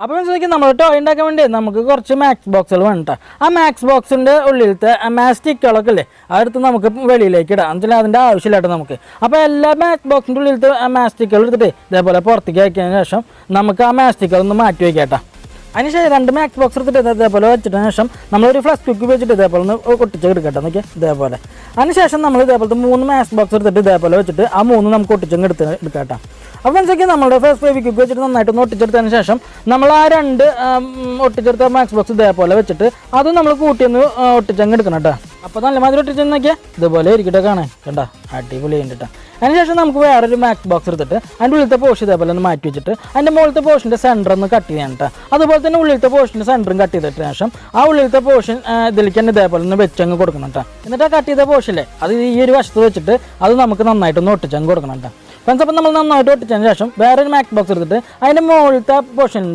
അപ്പോൾ മനസ്സിലാക്കി നമ്മൾ ടോയ് ഉണ്ടാക്കാൻ വേണ്ടി നമുക്ക് കുറച്ച് മാക്സ് ബോക്സുകൾ വേണ്ട. ആ മാക്സ് ബോക്സിൻ്റെ ഉള്ളിലത്തെ മാസ്റ്റിക്കുകളൊക്കെ അല്ലേ അതെടുത്ത് നമുക്ക് വെളിയിലേക്ക് ഇടാം. എന്നുവെച്ചാൽ അതിൻ്റെ ആവശ്യമില്ലാട്ടോ നമുക്ക്. അപ്പോൾ എല്ലാ മാക്സ് ബോക്സിൻ്റെ ഉള്ളിലത്തെ മാസ്റ്റിക്കുകൾ എടുത്തിട്ട് ഇതേപോലെ പുറത്തേക്ക് അയക്കിയതിന് ശേഷം നമുക്ക് ആ മാസ്റ്റിക്കുകളൊന്ന് മാറ്റി വയ്ക്കാം. അതിനുശേഷം 2 മാക്സ് ബോക്സ് എടുത്തിട്ട് ഇതേപോലെ വെച്ചിട്ടതിന് ശേഷം നമ്മളൊരു ഫ്ലക്സ് കുക്ക് വെച്ചിട്ട് ഇതേപോലെ ഒന്ന് ഒട്ടിച്ച് എടുക്കട്ടെ നോക്കിയാൽ ഇതേപോലെ. അതിനുശേഷം നമ്മൾ ഇതേപോലത്തെ 3 മാക്സ് ബോക്സ് എടുത്തിട്ട് ഇതേപോലെ വെച്ചിട്ട് ആ 3 നമുക്ക് ഒട്ടിച്ചങ്ങ് എടുക്കട്ടെ. അപ്പോൾ മനസ്സിലാക്കി നമ്മുടെ ഫസ്റ്റ് ഫെവിക്വിക്ക് വെച്ചിട്ട് നന്നായിട്ടൊന്ന് ഒട്ടിച്ചെടുത്തതിന് ശേഷം നമ്മൾ ആ 2 ഒട്ടിച്ചെടുത്ത മാക്സ് ബോക്സ് ഇതേപോലെ വെച്ചിട്ട് അതും നമ്മൾ കൂട്ടിയൊന്ന് ഒട്ടിച്ചങ്ങ് എടുക്കണം കേട്ടോ. അപ്പോൾ നല്ല മാതിരി ഒട്ടിച്ചെന്ന് നോക്കിയാൽ ഇതുപോലെ ഇരിക്കട്ടെ കാണാൻ കേട്ടോ, അടിപൊളി ഉണ്ട്. അതിനുശേഷം നമുക്ക് വേറൊരു മാക്സ് ബോക്സ് എടുത്തിട്ട് അതിൻ്റെ ഉള്ളിലത്തെ പോർഷൻ ഇതേപോലെ ഒന്ന് മാറ്റി വെച്ചിട്ട് അതിൻ്റെ മുകളിലത്തെ പോർഷൻ്റെ സെൻറ്റർ ഒന്ന് കട്ട് ചെയ്യാൻ കേട്ടോ. അതുപോലെ തന്നെ ഉള്ളിലത്തെ പോർഷൻ്റെ സെൻറ്ററും കട്ട് ചെയ്തിട്ട് ശേഷം ആ ഉള്ളിലത്തെ പോർഷൻ ഇതിലേക്ക് തന്നെ ഇതേപോലെ ഒന്ന് വെച്ചങ്ങ് കൊടുക്കണം കേട്ടോ. എന്നിട്ട് ആ കട്ട് ചെയ്ത പോർഷനില്ലേ അത് ഈ ഒരു വശത്ത് വെച്ചിട്ട് അത് നമുക്ക് നന്നായിട്ടൊന്ന് ഒട്ടിച്ചങ്ങ് കൊടുക്കണം കേട്ടോ. ഫ്രണ്ട്സ്, അപ്പം നമ്മൾ നന്നായിട്ട് ഒട്ടിച്ചതിന് ശേഷം വേറൊരു മാക്സ് ബോക്സ് എടുത്തിട്ട് അതിൻ്റെ മുകളിലത്തെ പോർഷനിൻ്റെ